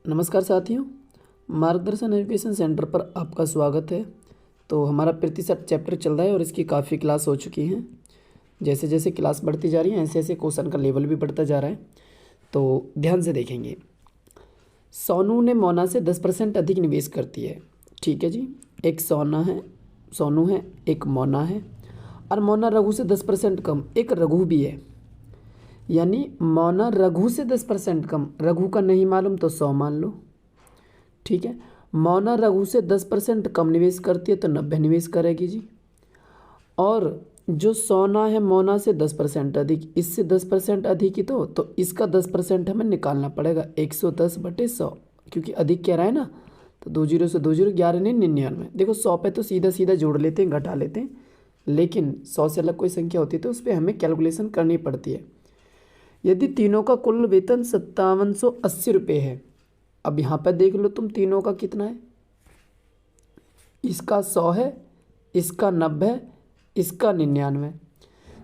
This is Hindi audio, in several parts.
नमस्कार साथियों, मार्गदर्शन एजुकेशन सेंटर पर आपका स्वागत है। तो हमारा प्रतिशत चैप्टर चल रहा है और इसकी काफ़ी क्लास हो चुकी हैं। जैसे जैसे क्लास बढ़ती जा रही है ऐसे ऐसे क्वेश्चन का लेवल भी बढ़ता जा रहा है। तो ध्यान से देखेंगे। सोनू ने मोना से 10% अधिक निवेश करती है। ठीक है जी। एक सोनू है, एक मोना है और मोना रघु से 10% कम, एक रघु भी है। यानी मोना रघु से 10% कम, रघु का नहीं मालूम तो 100 मान लो। ठीक है। मोना रघु से 10% कम निवेश करती है तो 90 निवेश करेगी जी। और जो सोना है मोना से 10% अधिक, इससे 10% अधिक ही तो इसका 10% हमें निकालना पड़ेगा 110/100, क्योंकि अधिक क्या रहा है ना। तो 20 से 20, 11 नहीं 99। देखो 100 पे तो सीधा सीधा जोड़ लेते हैं, घटा लेते हैं, लेकिन 100 से अलग कोई संख्या होती है तो उस पर हमें कैलकुलेशन करनी पड़ती है। यदि तीनों का कुल वेतन 5780 रुपये है। अब यहाँ पर देख लो तुम, तीनों का कितना है। इसका 100 है, इसका 90 है, इसका 99।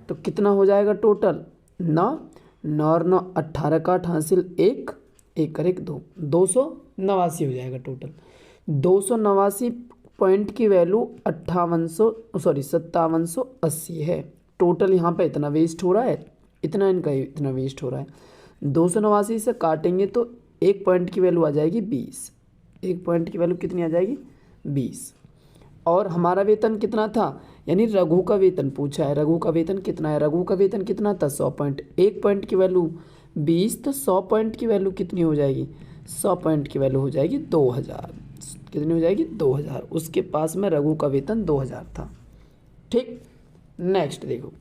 तो कितना हो जाएगा टोटल? 9 9 और 9 18 का 8 हासिल 1 1 कर 1 2, 289 हो जाएगा टोटल। 289 पॉइंट की वैल्यू 5780 है। टोटल यहाँ पे इतना वेस्ट हो रहा है, इतना इनका इतना वेस्ट हो रहा है। 289 से काटेंगे तो एक पॉइंट की वैल्यू आ जाएगी 20। एक पॉइंट की वैल्यू कितनी आ जाएगी? 20। और हमारा वेतन कितना था? यानी रघु का वेतन पूछा है। रघु का वेतन कितना है? रघु का वेतन कितना था? 100 पॉइंट। एक पॉइंट की वैल्यू 20, तो 100 पॉइंट की वैल्यू कितनी हो जाएगी? 100 पॉइंट की वैल्यू हो जाएगी 2000। कितनी हो जाएगी? 2000। उसके पास में रघु का वेतन 2000 था। ठीक। नेक्स्ट देखो।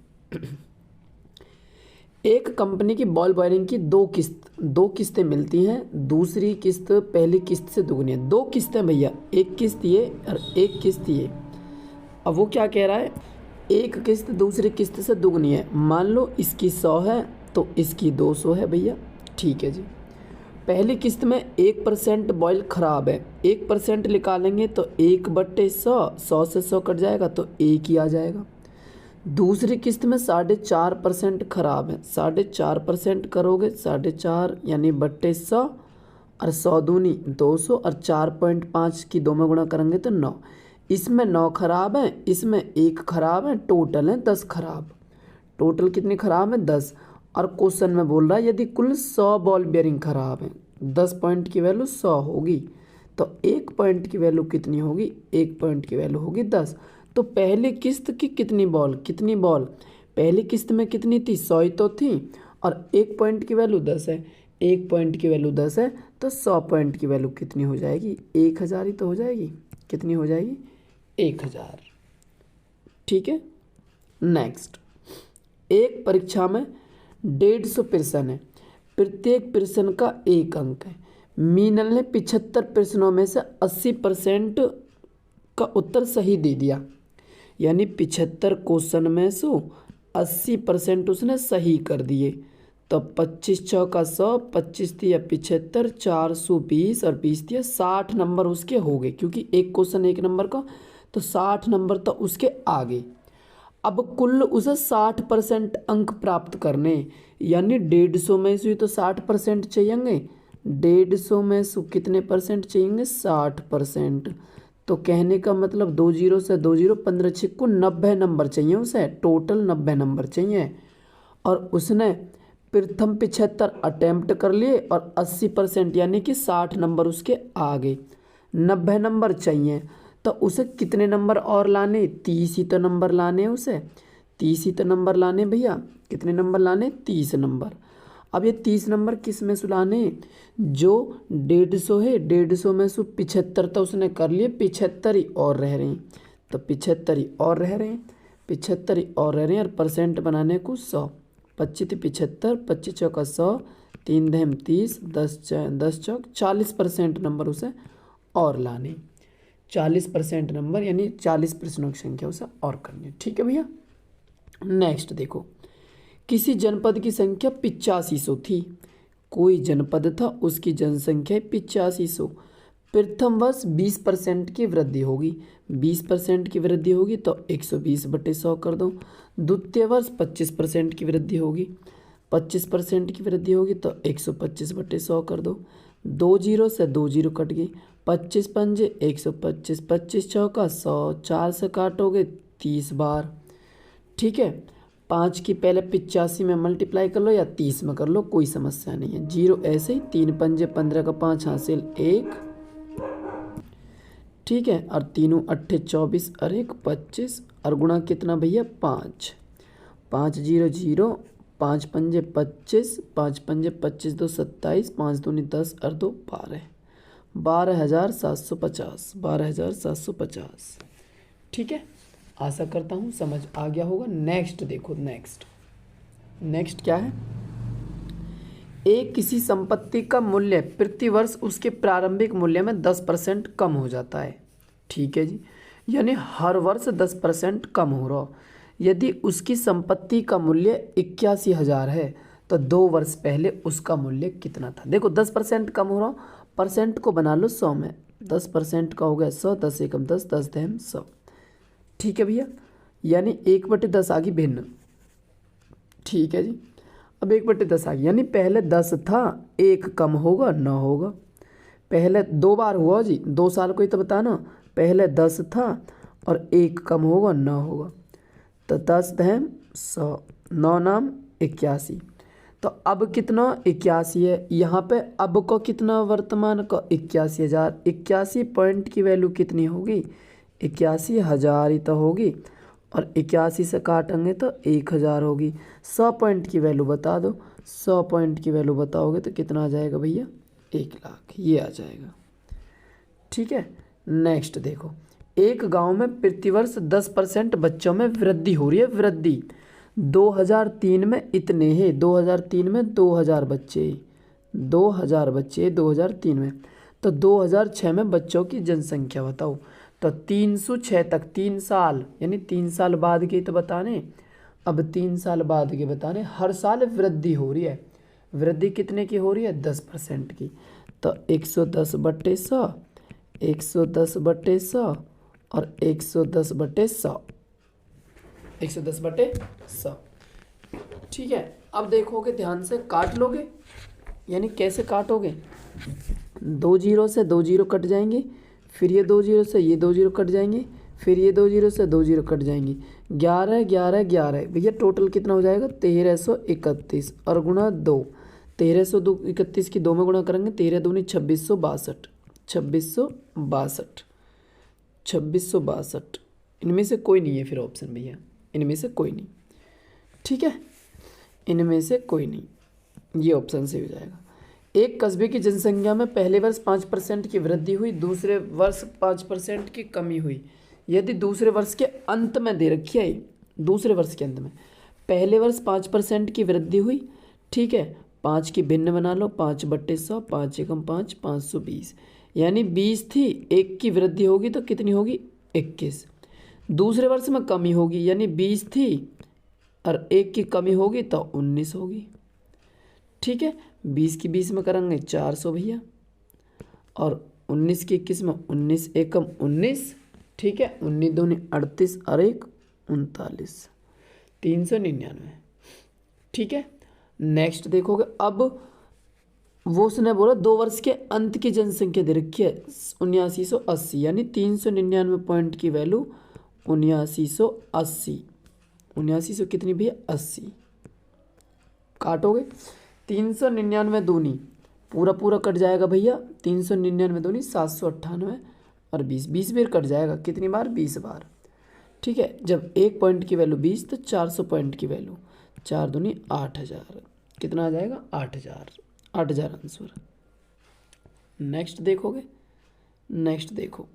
एक कंपनी की बॉल वायरिंग की दो किस्तें मिलती हैं। दूसरी किस्त पहली किस्त से दुगनी है। दो किस्तें भैया, एक किस्त ये और एक किस्त ये। अब वो क्या कह रहा है? एक किस्त दूसरी किस्त से दुगनी है। मान लो इसकी 100 है तो इसकी 200 है भैया। ठीक है जी। पहली किस्त में 1% बॉयल ख़राब है। 1% निकालेंगे तो 1/100, 100 से 100 कट जाएगा तो 1 ही आ जाएगा। दूसरी किस्त में 4.5% खराब है। 4.5% करोगे, 4.5 यानी 1/100 और 100 दूनी 200 और 4.5 की 2 में गुणा करेंगे तो 9। इसमें 9 खराब है, इसमें 1 खराब है, टोटल है 10 खराब। टोटल कितनी खराब है? 10। और क्वेश्चन में बोल रहा है यदि कुल 100 बॉल बेयरिंग खराब है, 10 पॉइंट की वैल्यू 100 होगी तो 1 पॉइंट की वैल्यू कितनी होगी? 1 पॉइंट की वैल्यू होगी 10। तो पहली किस्त की कितनी बॉल? पहली किस्त में कितनी थी? 100 ही तो थी। और 1 पॉइंट की वैल्यू 10 है। 1 पॉइंट की वैल्यू 10 है तो 100 पॉइंट की वैल्यू कितनी हो जाएगी? 1000 ही तो हो जाएगी। कितनी हो जाएगी? 1000। ठीक है। नेक्स्ट। एक परीक्षा में 150 प्रश्न है। प्रत्येक प्रश्न का 1 अंक है। मीनल ने 75 प्रश्नों में से 80% का उत्तर सही दे दिया। यानी 75 क्वेश्चन में से 80% उसने सही कर दिए। तो 25 चौका 100, 25 दिया 75, 420 और 20 दिया 60 नंबर उसके हो गए, क्योंकि एक क्वेश्चन 1 नंबर का, तो 60 नंबर तो उसके आगे। अब कुल उसे 60% अंक प्राप्त करने, यानी 150 में से तो 60% चाहिएंगे। 150 में से कितने परसेंट चाहिएंगे? 60%। तो कहने का मतलब 20 से 20, 15 छिक्को 90 नंबर चाहिए उसे। टोटल 90 नंबर चाहिए। और उसने प्रथम 75 अटेम्प्ट कर लिए और 80% यानी कि 60 नंबर उसके आगे। 90 नंबर चाहिए तो उसे कितने नंबर और लाने? 30 ही तो नंबर लाने उसे। 30 ही तो नंबर लाने भैया। कितने नंबर लाने? 30 नंबर। अब ये 30 नंबर किस में से लाने? जो 150 है, 150 में से 75 तो उसने कर लिए, 75 ही और रह रहे हैं। तो 75 ही और रह रहे हैं, 75 ही और रह रहे हैं। और परसेंट बनाने को 100, 25 75, 25 चौका 100, 3 दहम 30, 10 चौक 40% नंबर उसे और लाने। 40% नंबर यानी 40 प्रश्नों की संख्या उसे और करनी है। ठीक है भैया। नेक्स्ट देखो। किसी जनपद की संख्या 8500 थी। कोई जनपद था, उसकी जनसंख्या 8500। प्रथम वर्ष 20% की वृद्धि होगी। 20% की वृद्धि होगी तो 120/100 कर दो। द्वितीय वर्ष 25% की वृद्धि होगी। 25% की वृद्धि होगी तो 125/100 कर दो। दो जीरो से दो जीरो कट गई, 25 पंजे 125, 25 चौका 100, 4 से काटोगे 30 बार। ठीक है, 5 की पहले 85 में मल्टीप्लाई कर लो या 30 में कर लो, कोई समस्या नहीं है। जीरो ऐसे ही, 3 पंजे 15 का 5 हासिल 1। ठीक है, और तीनों 8 24 और 1 25, और गुणा कितना भैया 5। 5 जीरो जीरो, 5 पंजे 25, 5 पंजे 25 दो 27, 5 दूनी 10 और 2 12, 12,750, 12,750। ठीक है, आशा करता हूँ समझ आ गया होगा। नेक्स्ट देखो, नेक्स्ट क्या है। एक किसी संपत्ति का मूल्य प्रति वर्ष उसके प्रारंभिक मूल्य में 10% कम हो जाता है। ठीक है जी, यानी हर वर्ष 10% कम हो रहा। यदि उसकी संपत्ति का मूल्य 81,000 है तो 2 वर्ष पहले उसका मूल्य कितना था। देखो 10% कम हो रहा, परसेंट को बना लो 100 में, 10% का हो गया 100, 10 एकम 10, 10 दहम 100। ठीक है भैया, यानी 1/10 आ गई भिन्न। ठीक है जी, अब 1/10 आ गई, यानी पहले 10 था, 1 कम होगा 9 होगा। पहले 2 बार हुआ जी, 2 साल को ही तो बताना, पहले 10 था और 1 कम होगा 9 होगा। तो 10 दहम 100, 9 नाम 81। तो अब कितना 81 है, यहाँ पे अब को कितना वर्तमान का 81,000। 81 पॉइंट की वैल्यू कितनी होगी, 81,000 ही तो होगी, और 81 से काटेंगे तो 1,000 होगी। 100 पॉइंट की वैल्यू बता दो, 100 पॉइंट की वैल्यू बताओगे तो कितना आ जाएगा भैया 1 लाख, ये आ जाएगा। ठीक है, नेक्स्ट देखो, एक गांव में प्रतिवर्ष 10% बच्चों में वृद्धि हो रही है। वृद्धि 2003 में इतने हैं, 2003 में 2000 बच्चे, 2000 बच्चे 2003 में। तो 2006 में बच्चों की जनसंख्या बताओ। तो 306 तक 3 साल, यानी 3 साल बाद के तो बताने। अब 3 साल बाद के बताने, हर साल वृद्धि हो रही है। वृद्धि कितने की हो रही है, 10% की। तो 110/100, 110/100 और 110/100, 110/100। ठीक है, अब देखोगे ध्यान से, काट लोगे, यानी कैसे काटोगे, 2 जीरो से 2 जीरो कट जाएंगे, फिर ये 2 जीरो से ये 2 जीरो कट जाएंगे, फिर ये 2 जीरो से 2 जीरो कट जाएंगे। 11 11 11 भैया टोटल कितना हो जाएगा 1331, और गुणा 2, 1331 की 2 में गुणा करेंगे, 13 दूनी 2662, 2662, 2662। इनमें से कोई नहीं है फिर ऑप्शन भैया, इनमें से कोई नहीं। ठीक है, इनमें से कोई नहीं, ये ऑप्शन से हो जाएगा। एक कस्बे की जनसंख्या में पहले वर्ष 5% की वृद्धि हुई, दूसरे वर्ष 5% की कमी हुई। यदि दूसरे वर्ष के अंत में दे रखी है, दूसरे वर्ष के अंत में पहले वर्ष 5% की वृद्धि हुई। ठीक है, 5 की भिन्न बना लो, 5/100, 5 एकम 5, 520, यानी 20 थी, 1 की वृद्धि होगी तो कितनी होगी 21। दूसरे वर्ष में कमी होगी, यानी 20 थी और 1 की कमी होगी तो 19 होगी। ठीक है, 20 की 20 में करेंगे 400 भैया, और 19 की 21 में 19 एकम 19। ठीक है, 19 दूनी 38 और 1 39, 399। ठीक है, नेक्स्ट देखोगे, अब वो उसने बोला 2 वर्ष के अंत की जनसंख्या दे रखी है 7980, यानी 399 पॉइंट की वैल्यू 7980, 7900 कितनी भी है 80। काटोगे 399 दूनी पूरा पूरा कट जाएगा भैया, 399 दूनी 798 और 20, 20 बार कट जाएगा, कितनी बार 20 बार। ठीक है, जब 1 पॉइंट की वैल्यू 20 तो 400 पॉइंट की वैल्यू 4 दूनी 8000, कितना आ जाएगा 8000, 8000 आंसर। नेक्स्ट देखोगे, नेक्स्ट देखो,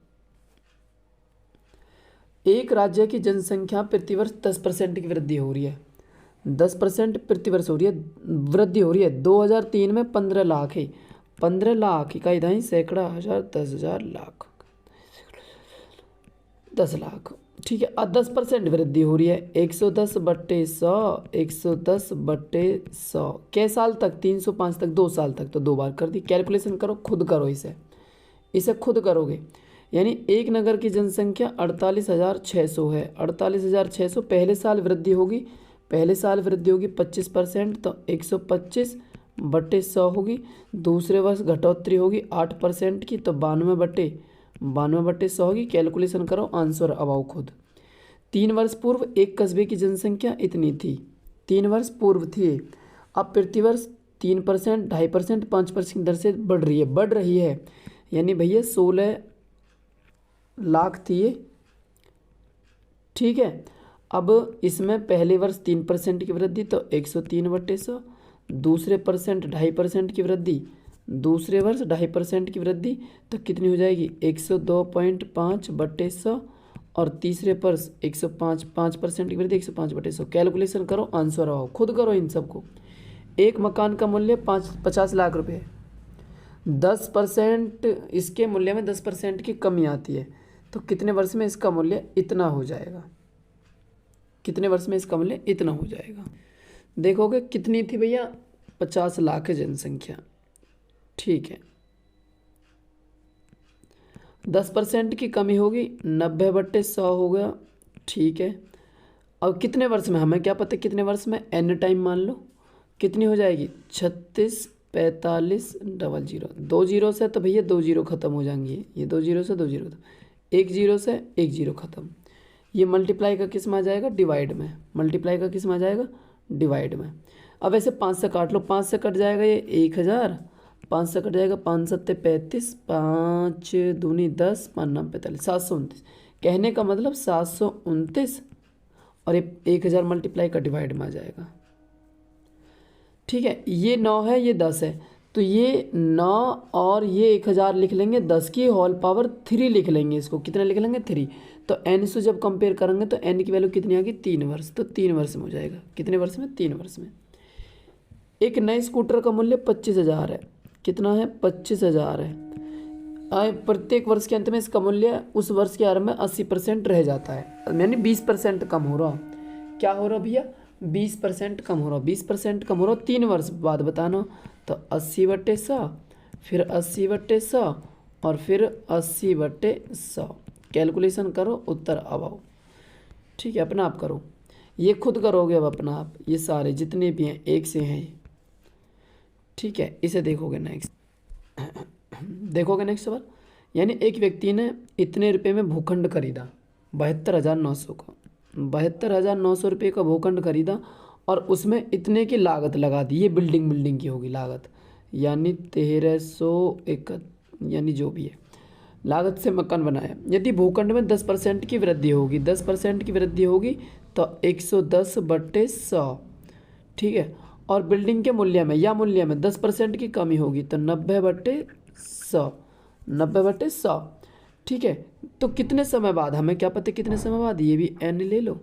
एक राज्य की जनसंख्या प्रतिवर्ष 10% की वृद्धि हो रही है, 10% प्रतिवर्ष हो रही है, वृद्धि हो रही है। 2003 में 15 लाख है, 15 लाख इकाई दहाई सैकड़ा हज़ार 10,000 लाख, 10 लाख। ठीक है, अब 10% वृद्धि हो रही है, 110/100, 110/100 कै साल तक, 305 तक, 2 साल तक, तो 2 बार कर दी। कैलकुलेशन करो, खुद करो, इसे खुद करोगे। यानी एक नगर की जनसंख्या 48,600 है, 48,600 पहले साल वृद्धि होगी, पहले साल वृद्धि होगी 25%, तो 125 बटे 100 होगी। दूसरे वर्ष घटोतरी होगी 8% की, तो 92/100 होगी। कैलकुलेशन करो, आंसर अबाउ खुद। 3 वर्ष पूर्व एक कस्बे की जनसंख्या इतनी थी। 3 वर्ष पूर्व थी। अब प्रतिवर्ष 3%, 2.5%, 5% दर से बढ़ रही है। यानी भैया 16 लाख थी ये, ठीक है। अब इसमें पहले वर्ष 3% की वृद्धि तो 103/100, दूसरे परसेंट 2.5% की वृद्धि, दूसरे वर्ष 2.5% की वृद्धि तो कितनी हो जाएगी 102.5/100, और तीसरे वर्ष 105% की वृद्धि 105/100। कैलकुलेशन करो, आंसर आओ, खुद करो इन सबको। एक मकान का मूल्य 50 लाख रुपए है। 10% इसके मूल्य में 10% की कमी आती है, तो कितने वर्ष में इसका मूल्य इतना हो जाएगा? कितने वर्ष में इसका मूल्य इतना हो जाएगा? देखोगे कितनी थी भैया, 50 लाख है जनसंख्या, ठीक है। 10% की कमी होगी, 90/100 हो गया, ठीक है। अब कितने वर्ष में, हमें क्या पता कितने वर्ष में, n टाइम मान लो, कितनी हो जाएगी 36, 45, 00, 2 जीरो से तो भैया 2 जीरो खत्म हो जाएंगे, ये 2 जीरो से 2 जीरो, 1 जीरो से 1 जीरो खत्म। ये मल्टीप्लाई का किस में आ जाएगा, डिवाइड में। मल्टीप्लाई का किस में आ जाएगा, डिवाइड में। अब ऐसे 5 से काट लो, 5 से कट जाएगा ये 1000, 5 से कट जाएगा 5 7 35, 5 दूनी 10, 5 9 45, 729। कहने का मतलब 729, और ये 1000 मल्टीप्लाई का डिवाइड में आ जाएगा, ठीक है। ये 9 है, ये 10 है, तो ये 9 और ये 1000 लिख लेंगे, 10 की होल पावर 3 लिख लेंगे इसको। कितना लिख लेंगे, 3। तो n से जब कंपेयर करेंगे तो n की वैल्यू कितनी आ गई, 3 वर्ष। तो 3 वर्ष में हो जाएगा, कितने वर्ष में, 3 वर्ष में। एक नए स्कूटर का मूल्य 25,000 है। कितना है, 25,000 है। प्रत्येक वर्ष के अंत में इसका मूल्य उस वर्ष के आरंभ में 80% रह जाता है, यानी 20% कम हो रहा। क्या हो रहा भैया, 20% कम हो रहा। 20% कम हो रहा 3 वर्ष बाद बताना। तो 80/100, फिर 80/100, और फिर 80/100। कैलकुलेशन करो, उत्तर अब आओ, ठीक है। अपना आप करो, ये खुद करोगे अब अपना आप, ये सारे जितने भी हैं एक से हैं, ठीक है। इसे देखोगे नेक्स्ट, देखोगे नेक्स्ट सवाल। यानी एक व्यक्ति ने इतने रुपए में भूखंड खरीदा, 72,900 का, 72,900 रुपये का भूखंड खरीदा, और उसमें इतने की लागत लगा दी। ये बिल्डिंग की होगी लागत, यानी 1301, यानी जो भी है लागत से मकान बनाया। यदि भूखंड में 10% की वृद्धि होगी, 10% की वृद्धि होगी तो 110/100, ठीक है। और बिल्डिंग के मूल्य में या मूल्य में 10% की कमी होगी तो 90/100, 90/100, ठीक है। तो कितने समय बाद, हमें क्या पता कितने समय बाद, ये भी n ले लो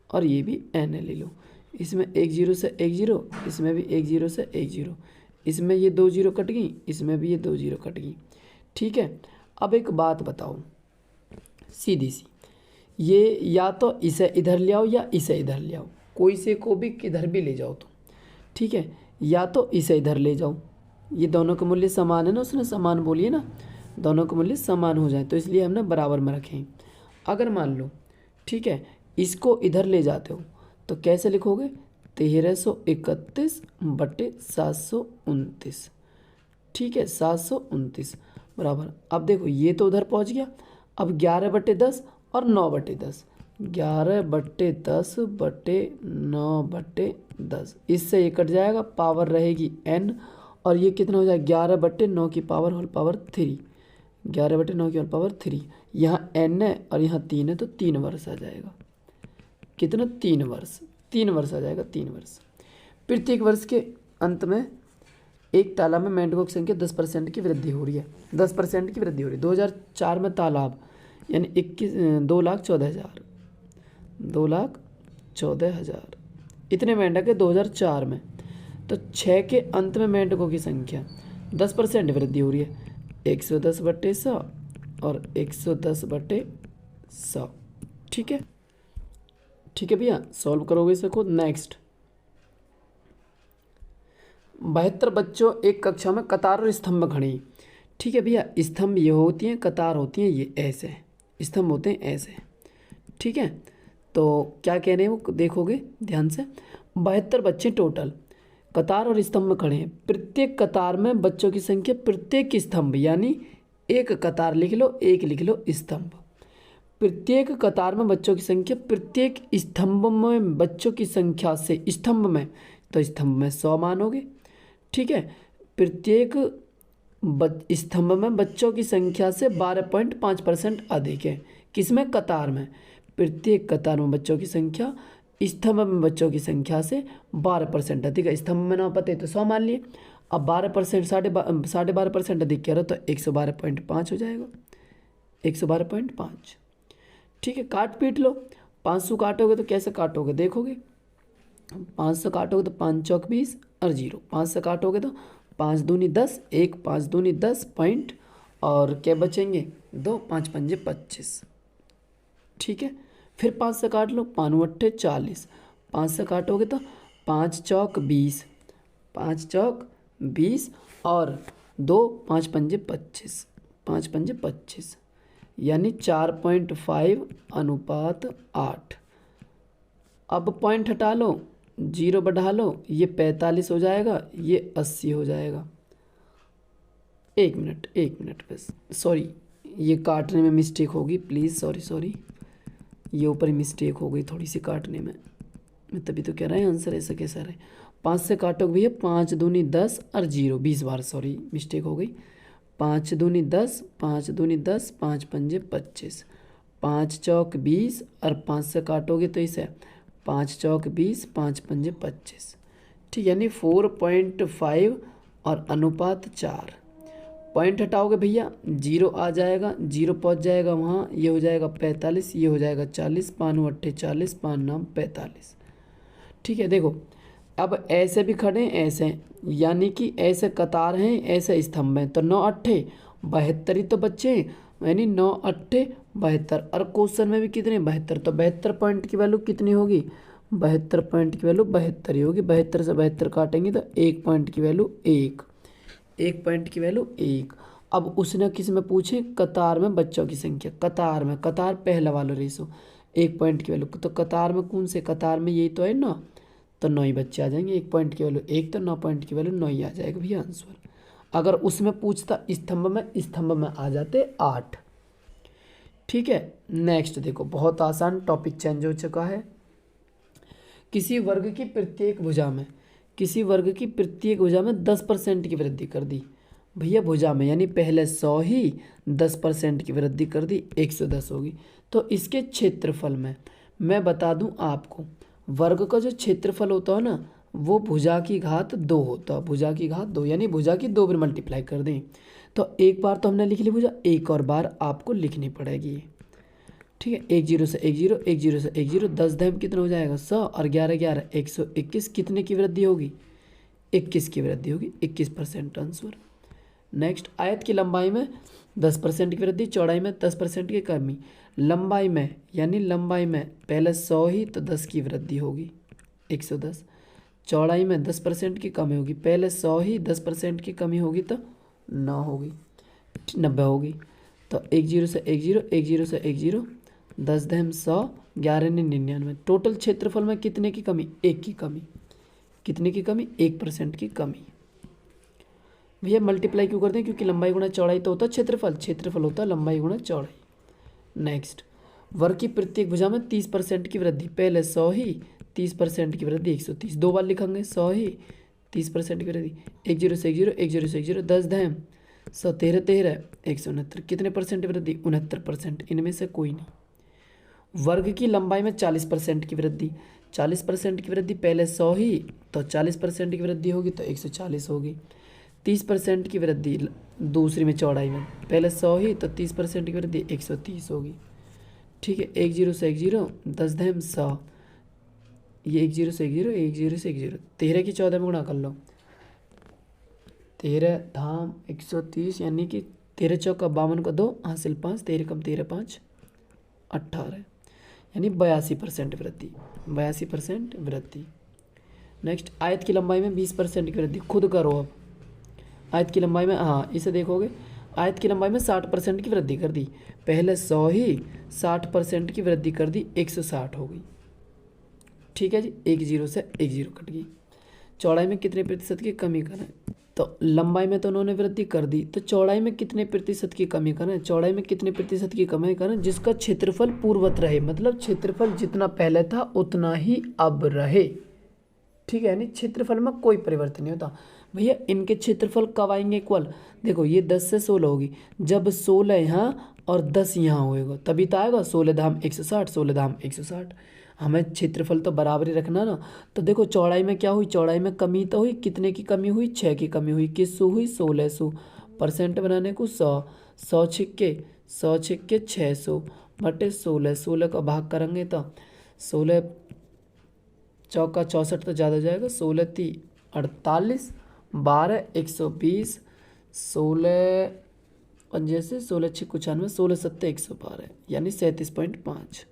और ये भी n ले लो। इसमें 1 जीरो से 1 जीरो, इसमें भी 1 जीरो से 1 जीरो, इसमें ये 2 जीरो कट गई, इसमें भी ये 2 जीरो कट गई, ठीक है। अब एक बात बताओ सीधी सी, ये या तो इसे इधर ले आओ या इसे इधर ले आओ, कोई से को भी किधर भी ले जाओ तो, ठीक है। या तो इसे इधर ले जाओ, ये दोनों का मूल्य समान है ना, उसने समान बोली है ना, दोनों का मूल्य समान हो जाए तो इसलिए हमने बराबर में रखे। अगर मान लो, ठीक है, इसको इधर ले जाते हो तो कैसे लिखोगे, 1331/729, ठीक है, 729 बराबर। अब देखो ये तो उधर पहुंच गया, अब 11/10 और 9/10, 11/10/9/10, इससे ये कट जाएगा, पावर रहेगी n, और ये कितना हो जाएगा 11/9 की पावर होल पावर 3, 11/9 की होल पावर 3। यहाँ n है और यहाँ 3 है तो 3 वर्ष आ जाएगा। कितना, 3 वर्ष, 3 वर्ष आ जाएगा, 3 वर्ष। प्रत्येक वर्ष के अंत में एक तालाब में मेंढकों की संख्या 10% की वृद्धि हो रही है, 10% की वृद्धि हो रही है। 2004 में तालाब यानी 2,14,000, 2,14,000 इतने मेंढक है 2004 में। तो 6 के अंत में मेंढकों की संख्या 10% वृद्धि हो रही है, 110/100 और 110/100, ठीक है, ठीक है भैया। सॉल्व करोगे इसे खुद। नेक्स्ट, 72 बच्चों एक कक्षा में कतार और स्तंभ खड़ी, ठीक है भैया। स्तंभ ये होती हैं, कतार होती हैं ये ऐसे, स्तंभ होते हैं ऐसे, ठीक है। तो क्या कह रहे हैं वो देखोगे ध्यान से, 72 बच्चे टोटल, कतार और स्तंभ में खड़े हैं, प्रत्येक कतार में बच्चों की संख्या प्रत्येक स्तंभ, यानी एक कतार लिख लो, एक लिख लो स्तंभ। प्रत्येक कतार में बच्चों की संख्या प्रत्येक स्तंभ में बच्चों की संख्या से, स्तंभ में तो स्तंभ में 100 मान होंगे। ठीक है, प्रत्येक स्तंभ में बच्चों की संख्या से 12.5% अधिक है। किसमें? कतार में। प्रत्येक कतार में बच्चों की संख्या स्तंभ में बच्चों की संख्या से 12% अधिक है। स्तंभ में ना पते तो 100 मान लिए। अब 12% 12.5% अधिक कह रहा तो 112.5 हो जाएगा, 112.5। ठीक है, काट पीट लो। 500 काटोगे तो कैसे काटोगे देखोगे, 500 काटोगे तो 5 चौक 20 और 0, 5 से काटोगे तो 5 दूनी 10, 1 5 दूनी 10 पॉइंट और क्या बचेंगे 2, 5 पंजे 25। ठीक है, फिर 5 से काट लो, 5 अट्ठे 40, 5 से काटोगे तो 5 चौक 20, 5 चौक 20 और 2 5 पंजे 25, 5 पंजे 25, यानी 4.5 अनुपात 8। अब पॉइंट हटा लो, 0 बढ़ा लो, ये 45 हो जाएगा, ये 80 हो जाएगा। एक मिनट बस, सॉरी ये काटने में मिस्टेक होगी, प्लीज़ सॉरी, ये ऊपर मिस्टेक हो गई थोड़ी सी काटने में, मैं तभी तो कह रहा है आंसर ऐसा कैसा रहे। 5 से काटोगे भैया, 5 दूनी 10 और 0 20 बार, सॉरी मिस्टेक हो गई। 5 दूनी 10, 5 दूनी 10, 5 पंजे 25, 5 चौक 20 और 5 से काटोगे तो इसे 5 चौक 20, 5 पंजे 25। ठीक, यानी 4.5 और अनुपात 4। पॉइंट हटाओगे भैया, 0 आ जाएगा, 0 पहुंच जाएगा वहाँ, ये हो जाएगा 45, ये हो जाएगा 40, 5 अट्ठे 40, 5 नाम 45। ठीक है, देखो अब ऐसे भी खड़े ऐसे, यानी कि ऐसे कतार हैं, ऐसे स्तंभ हैं, तो 9 अट्ठे 72 ही तो बच्चे, यानी 9 अट्ठे 72। और क्वेश्चन में भी कितने 72, तो 72 पॉइंट की वैल्यू कितनी होगी, 72 पॉइंट की वैल्यू 72 ही होगी। 72 से 72 काटेंगे तो 1 पॉइंट की वैल्यू 1, 1 पॉइंट की वैल्यू 1। अब उसने किस में पूछे, कतार में बच्चों की संख्या, कतार में, कतार पहला वाला रेशो 1 पॉइंट की वैल्यू, तो कतार में कौन से, कतार में यही तो है ना, तो 9 ही बच्चे आ जाएंगे। 1 पॉइंट की वैल्यू 1, तो 9 पॉइंट की वैल्यू 9 ही आ जाएगा भैया आंसर। अगर उसमें पूछता स्तंभ में आ जाते 8। ठीक है, नेक्स्ट देखो, बहुत आसान टॉपिक चेंज हो चुका है। किसी वर्ग की प्रत्येक भुजा में, किसी वर्ग की प्रत्येक भुजा में 10% की वृद्धि कर दी भैया, भुजा में यानी पहले 100 ही 10% की वृद्धि कर दी, 110 होगी। तो इसके क्षेत्रफल में मैं बता दूं आपको, वर्ग का जो क्षेत्रफल होता है ना, वो भुजा की घात 2 होता है, भुजा की घात 2, यानी भुजा की 2 बार मल्टीप्लाई कर दें। तो एक बार तो हमने लिख ली भुजा, एक और बार आपको लिखनी पड़ेगी। ठीक है, 1 0 से 1 0, 1 0 से 1 0, 10 दम कितना हो जाएगा 100 और 11 11 121, कितने की वृद्धि होगी 21 की वृद्धि होगी, 21% आंसर। नेक्स्ट, आयत की लंबाई में 10% की वृद्धि, चौड़ाई में 10% की कमी। लंबाई में यानी लंबाई में पहले 100 ही तो 10 की वृद्धि होगी 110, चौड़ाई में 10% की कमी होगी, पहले 100 ही 10% की कमी होगी तो 9 होगी, 90 होगी। तो 1 0 से 1 0, 1 0 से 1 0, 10 दम 100, 11 ने 99। टोटल क्षेत्रफल में कितने की कमी, 1 की कमी, कितने की कमी 1% की कमी। भैया मल्टीप्लाई क्यों करते हैं, क्योंकि लंबाई गुणा चौड़ाई तो होता है क्षेत्रफल, क्षेत्रफल होता है लंबाई गुणा चौड़ाई। नेक्स्ट, वर्ग की प्रत्येक भुजा में 30% की वृद्धि, पहले 100 ही 30% की वृद्धि 130, 2 बार लिखेंगे 100 ही 30% की वृद्धि, 1 0 से 1 0, 1 0 से 1 0, 10 दम 100, 13 13 169, कितने परसेंट वृद्धि 69%, इनमें से कोई नहीं। वर्ग की लंबाई में 40% की वृद्धि, 40% की वृद्धि, पहले 100 ही तो 40% की वृद्धि होगी तो 140 होगी। 30% की वृद्धि दूसरी में चौड़ाई में, पहले 100 ही तो 30% की वृद्धि 130 होगी। ठीक है, 1 0 से 1 0, 10 दम 100, ये 1 0 से 1 0, 1 0 से 1 0, 13 की 14 में गुणा कर लो, 13 धाम 130, यानी कि 13 चौका 52 का 2 हासिल 5, 13 कम 13 5 18, यानी 82% वृद्धि, 82% वृद्धि। नेक्स्ट, आयत की लंबाई में 20% की वृद्धि, खुद करो अब। आयत की लंबाई में, हाँ इसे देखोगे, आयत की लंबाई में 60% की वृद्धि कर दी, पहले 100 ही 60% की वृद्धि कर दी, 160 हो गई। ठीक है जी, 1 0 से 1 0 कट गई। चौड़ाई में कितने प्रतिशत की कमी करें, तो लंबाई में तो उन्होंने वृद्धि कर दी, तो चौड़ाई में कितने प्रतिशत की कमी करें, चौड़ाई में कितने प्रतिशत की कमी करें, जिसका क्षेत्रफल पूर्ववत रहे, मतलब क्षेत्रफल जितना पहले था उतना ही अब रहे। ठीक है, यानी क्षेत्रफल में कोई परिवर्तन नहीं होता। भैया इनके क्षेत्रफल कब आएंगे इक्वल, देखो ये 10 से 16 होगी, जब 16 यहाँ और 10 यहाँ होएगा तभी तो आएगा 16 धाम 160, 16 धाम 160। हमें क्षेत्रफल तो बराबर ही रखना ना। तो देखो चौड़ाई में क्या हुई, चौड़ाई में कमी तो हुई, कितने की कमी हुई, 6 की कमी हुई, किस सौ हुई, 1600। परसेंट बनाने को 100, 100 छिक्के 600 बटे 16, 16 का भाग करेंगे तो 16 चौका 64 तो ज़्यादा हो जाएगा, 16 ती 48, 12 120, 16 पंजे से 16 6 95, 16 सत्ते 112, यानी 37.5,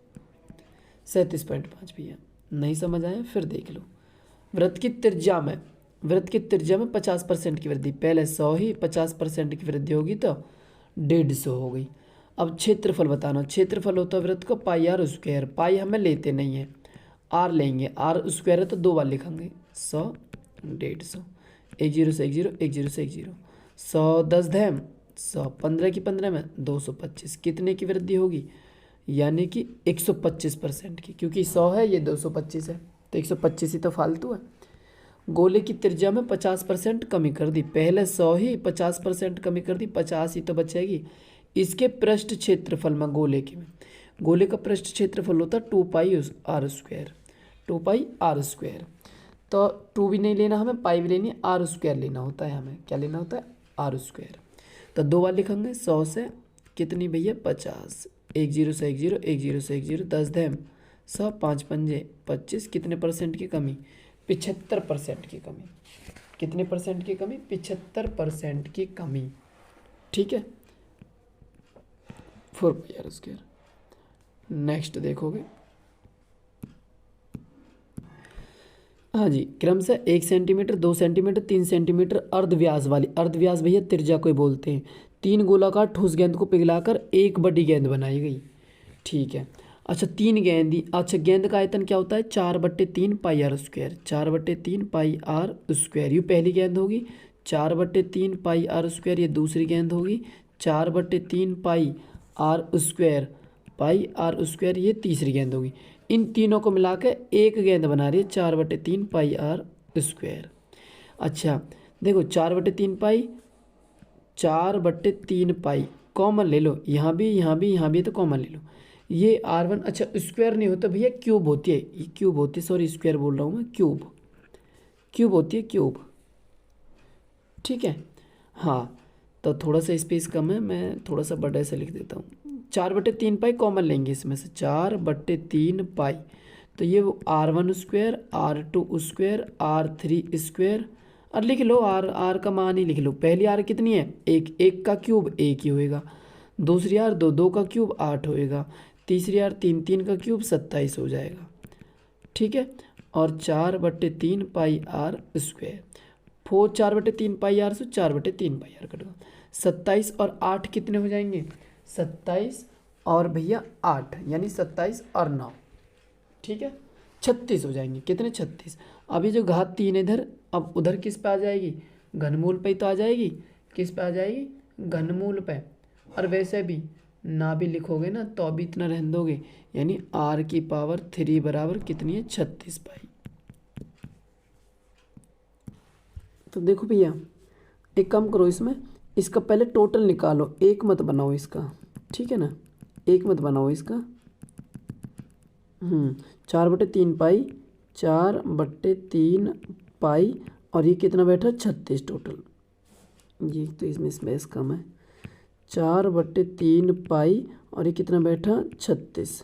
37.5। भैया नहीं समझ आया फिर देख लो। वृत्त की त्रिज्या में 50% की वृद्धि, पहले 100 ही 50% की वृद्धि होगी तो 150 हो गई। अब क्षेत्रफल बताना, क्षेत्रफल होता है वृत्त का पाई आर स्क्वायर, पाई हमें लेते नहीं है, आर लेंगे, आर स्क्वायर है तो 2 बार लिखेंगे, 100 150, 1 0 से 1 0, 1 0 से 1 0, 100 10 धैम 100, 15 की 15 में 225, कितने की वृद्धि होगी, यानी कि 125% की, क्योंकि 100 है ये 225 है तो 125 ही तो फालतू है। गोले की त्रिज्या में 50% कमी कर दी, पहले 100 ही 50% कमी कर दी, 50 ही तो बचेगी। इसके पृष्ठ क्षेत्रफल में गोले का पृष्ठ क्षेत्रफल होता है 2 pi r square, 2 pi r square. तो 2 भी नहीं लेना हमें, पाई भी लेनी है, आर स्क्वायर लेना होता है हमें, क्या लेना होता है, आर स्क्वायर। तो 2 बार लिखेंगे, 100 से कितनी भैया 50, 1 0 से 1 0, 1 0 से 1 0, 10 धैम 100, 5 पंजे 25, कितने परसेंट की कमी, 75% की कमी, कितने परसेंट की कमी, 75% की कमी। ठीक है, 4 पाई आर स्क्वायर। नेक्स्ट देखोगे, हाँ जी, क्रमशः 1 सेंटीमीटर, 2 सेंटीमीटर, 3 सेंटीमीटर अर्धव्यास वाली, अर्धव्यास भैया त्रिज्या को बोलते हैं, 3 गोलाकार ठोस गेंद को पिघलाकर एक बड़ी गेंद बनाई गई। ठीक है, अच्छा 3 गेंद, अच्छा गेंद का आयतन क्या होता है, 4/3 pi r square, 4/3 pi r square, ये पहली गेंद होगी, 4/3 पाई आर स्क्वायर ये दूसरी गेंद होगी, 4/3 पाई आर स्क्वायर ये तीसरी गेंद होगी। इन तीनों को मिला के एक गेंद बना रही है 4/3 पाई आर स्क्वायर। अच्छा देखो 4/3 पाई कॉमन ले लो, यहाँ भी तो कॉमन ले लो, ये R1, अच्छा स्क्वायर नहीं होता भैया, क्यूब होती है, ये क्यूब होती है, सॉरी स्क्वायर बोल रहा हूँ मैं, क्यूब होती है, क्यूब। ठीक है, हाँ तो थोड़ा सा स्पेस कम है, मैं थोड़ा सा बड़ा से लिख देता हूँ। 4/3 पाई कॉमन लेंगे इसमें से, 4/3 पाई, तो ये R1 square, R2 square, R3 square, और लिख लो आर का मान ही लिख लो। पहली आर कितनी है, एक का क्यूब 1 ही होएगा, दूसरी आर 2 का क्यूब 8 होएगा, तीसरी आर 3 का क्यूब 27 हो जाएगा। ठीक है, और 4/3 pi r square, 4/3 pi are से 4/3 पाई आर कटेगा, 27 और 8 कितने हो जाएंगे, 27 और भैया 8 यानी 27 और 9, ठीक है 36 हो जाएंगे, कितने 36। अभी जो घात 3 इधर, अब उधर किस पे आ जाएगी, घनमूल पे ही तो आ जाएगी, किस पे आ जाएगी, घनमूल पे। और वैसे भी ना भी लिखोगे ना तो अभी इतना रहने दोगे, यानी r³ बराबर कितनी है, 36 पाई। तो देखो भैया एक काम करो, इसमें इसका पहले टोटल निकालो, एक मत बनाओ इसका, ठीक है ना, एक मत बनाओ इसका। 4/3 पाई, 4/3 पाई, और ये कितना बैठा, 36 टोटल, ये तो इसमें स्पेस कम है, 4/3 पाई और ये कितना बैठा, 36,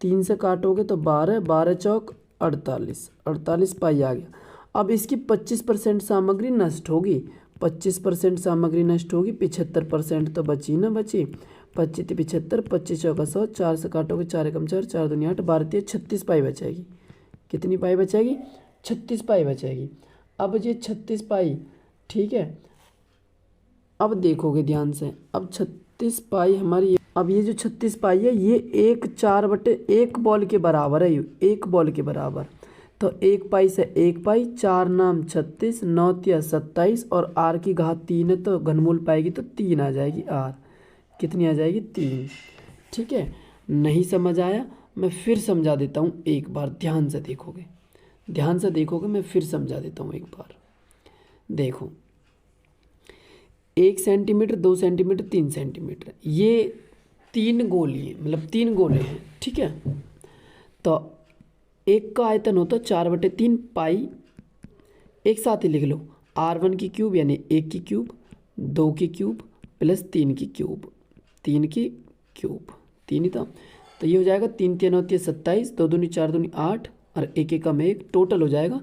3 से काटोगे तो 12, 12 चौक 48, 48 पाई आ गया। अब इसकी 25% सामग्री नष्ट होगी, 25% सामग्री नष्ट होगी, 75% तो बची ना बची, 25 75, 25 चौका 100, 4 से काटोगे 4 एकम 4, 4 दूनी 8, 12 36 पाई बचेगी। कितनी पाई बचेगी, 36 पाई बचेगी। अब ये 36 पाई, ठीक है, अब देखोगे ध्यान से, अब 36 पाई हमारी, अब ये जो 36 पाई है ये 1 4/1 बॉल के बराबर है, 1 बॉल के बराबर। तो 1 पाई से 1 पाई, 4 नाम 36, 9 तिया 27 और आर की घात 3 है तो घनमूल पाएगी तो 3 आ जाएगी आर। कितनी आ जाएगी 3। ठीक है, नहीं समझ आया मैं फिर समझा देता हूँ एक बार, ध्यान से देखोगे, ध्यान से देखोगे, मैं फिर समझा देता हूँ एक बार। देखो 1 सेंटीमीटर, 2 सेंटीमीटर, 3 सेंटीमीटर, ये 3 गोली मतलब 3 गोले हैं। ठीक है, तो एक का आयतन होता है 4/3 पाई, एक साथ ही लिख लो R1 की क्यूब यानी 1 की क्यूब, 2 की क्यूब प्लस 3 की क्यूब, 3 की क्यूब, 3 ही था तो ये हो जाएगा 3 3 9 27, 2 दूनी 4 दूनी 8 और 1 1 कम 1, टोटल हो जाएगा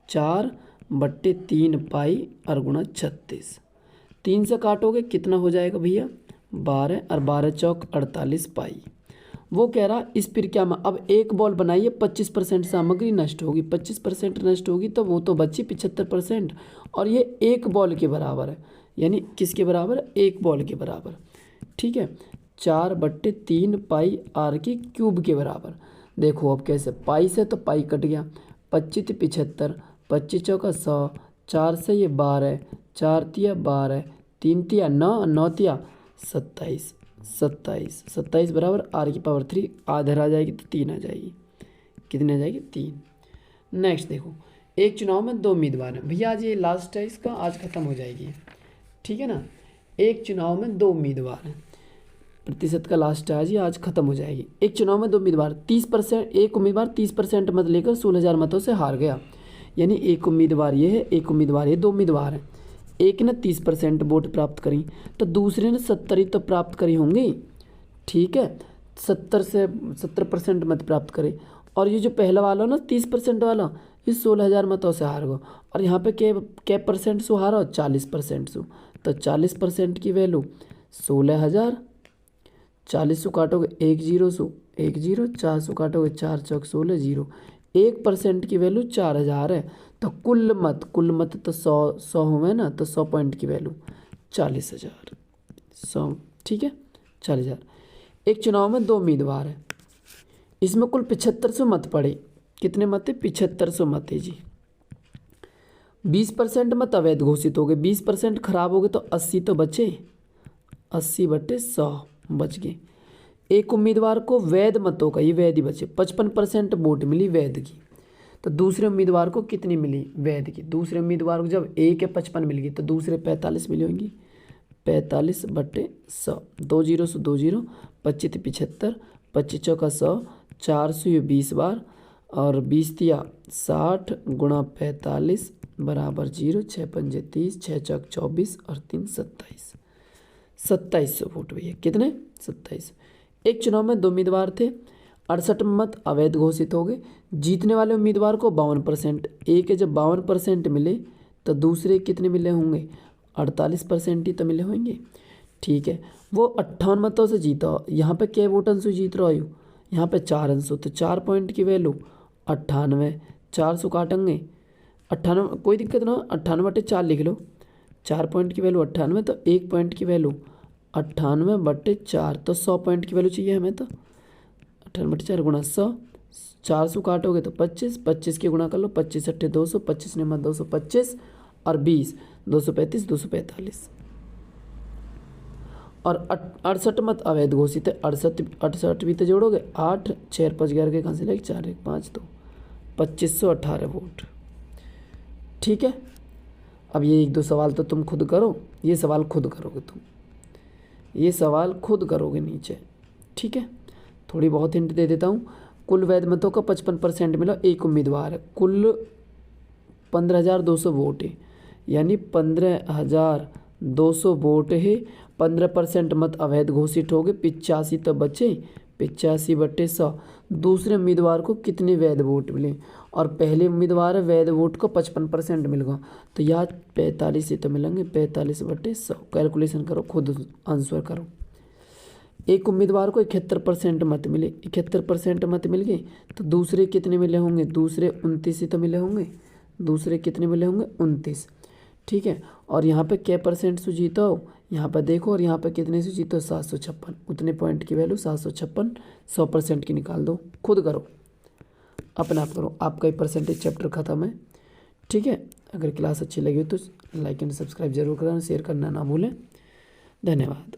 4/3 पाई और गुणा 36। 3 से काटोगे कितना हो जाएगा भैया 12 और 12 चौक 48 पाई। वो कह रहा इस प्रक्रिया में अब एक बॉल बनाइए 25% सामग्री नष्ट होगी, 25% नष्ट होगी तो वो तो बची 75% और ये एक बॉल के बराबर है, यानी किसके बराबर है, एक बॉल के बराबर। ठीक है, 4/3 पाई आर की क्यूब के बराबर। देखो अब कैसे, पाई से तो पाई कट गया, 25 75, 25 चौका 100, 4 से ये 12, 4 तिया 12, 3 तिया 9, 9 तिया 27, 27, 27 बराबर आर की पावर 3, आधर आ जाएगी तो 3 आ जाएगी। कितनी आ जाएगी 3। नेक्स्ट देखो, एक चुनाव में 2 उम्मीदवार हैं भैया, आज ये लास्ट है इसका, आज ख़त्म हो जाएगी। ठीक है ना, एक चुनाव में 2 उम्मीदवार हैं, प्रतिशत का लास्ट है आज, ये आज ख़त्म हो जाएगी। एक चुनाव में 2 उम्मीदवार 30%, एक उम्मीदवार 30% मत लेकर 16,000 मतों से हार गया, यानी एक उम्मीदवार ये है, एक उम्मीदवार ये, 2 उम्मीदवार हैं। एक ने 30% वोट प्राप्त करी तो दूसरे ने 70 तो प्राप्त करी होंगी। ठीक है, 70% मत प्राप्त करे और ये जो पहला वाला ना 30% वाला, ये 16,000 मतों से हार गो और यहाँ पे क्या परसेंट से हारा हो, 40% से, तो 40% की वैल्यू 16,000, 40 से काटोगे 1 0 से 1 0, 4 से काटोगे 4 चौक 16 0, 1% की वैल्यू 4,000 है तो कुल मत तो 100 हुए ना, तो 100 पॉइंट की वैल्यू 40,000, 100। ठीक है, 40,000। एक चुनाव में 2 उम्मीदवार है, इसमें कुल 7500 मत पड़े। कितने मत है, 7500 मत है जी। 20% मत अवैध घोषित हो गए, 20% खराब हो गए तो 80 तो बचे, 80/100 बच गए। एक उम्मीदवार को वैध मतों का, ये वैध ही बचे, 55% वोट मिली वैध की, तो दूसरे उम्मीदवार को कितनी मिली वैध की, दूसरे उम्मीदवार को जब एक है 55 मिल गई तो दूसरे 45 मिली होंगी, 45/100, 2 0 से 2 0, 25 75, 25 चौका 100, 400 ये 20 बार और 20 तिया 60 गुणा 45 बराबर 0, 6 पंजे 30, 6 चौक 24 और 3 27, 2700 वोट भैया। कितने, 27। एक चुनाव में 2 उम्मीदवार थे, 68 मत अवैध घोषित हो गए। जीतने वाले उम्मीदवार को 52%, एक है जब 52% मिले तो दूसरे कितने मिले होंगे, 48% ही तो मिले होंगे। ठीक है, वो 58 मतों से जीता, यहाँ पे क्या वोट अंशु जीत रहा हो, यहाँ पे 4 अंशु, तो 4 पॉइंट की वैल्यू 98, 400 काटेंगे 98, कोई दिक्कत ना, 98/4 लिख लो, 4 पॉइंट की वैल्यू 98 तो 1 पॉइंट की वैल्यू 98/4, तो 100 पॉइंट की वैल्यू चाहिए हमें, तो 98/4 गुणा 100, 400 काटोगे तो 25, 25 के गुणा कर लो, 25 अट्ठे 200, 25 ने मत 225 और 20 235, 245 और 68 मत अवैध घोषित है। 68 भी तो जोड़ोगे, 8 6 5 11 के कहाँ से लेके 4 1 5 2, 2518 वोट। ठीक है, अब ये 1 2 सवाल तो तुम खुद करो, ये सवाल खुद करोगे तुम, ये सवाल खुद करोगे नीचे। ठीक है, थोड़ी बहुत हिंट दे देता हूँ। कुल वैध मतों का 55% मिला, एक उम्मीदवार है, कुल 15,200 वोट है, यानी 15,200 वोट है, 15% मत अवैध घोषित हो गए, 85 तो बचे, 85/100। दूसरे उम्मीदवार को कितने वैध वोट मिले, और पहले उम्मीदवार है वैध वोट को 55% मिल गया, तो यहाँ 45 ही तो मिलेंगे, 45/100। कैलकुलेशन करो, खुद आंसर करो। एक उम्मीदवार को 71% मत मिले, 71% मत मिल गए, तो दूसरे कितने मिले होंगे, दूसरे 29 ही तो मिले होंगे, दूसरे कितने मिले होंगे 29। ठीक है, और यहाँ पे क्या परसेंट से जीता हो, यहाँ पर देखो, और यहाँ पे कितने से जीतो, 756, उतने पॉइंट की वैल्यू 756, 100% की निकाल दो, खुद करो। अपने आप करो, आपका ही परसेंटेज चैप्टर ख़त्म है। ठीक है, अगर क्लास अच्छी लगी हो तो लाइक एंड सब्सक्राइब जरूर करना, शेयर करना ना भूलें। धन्यवाद।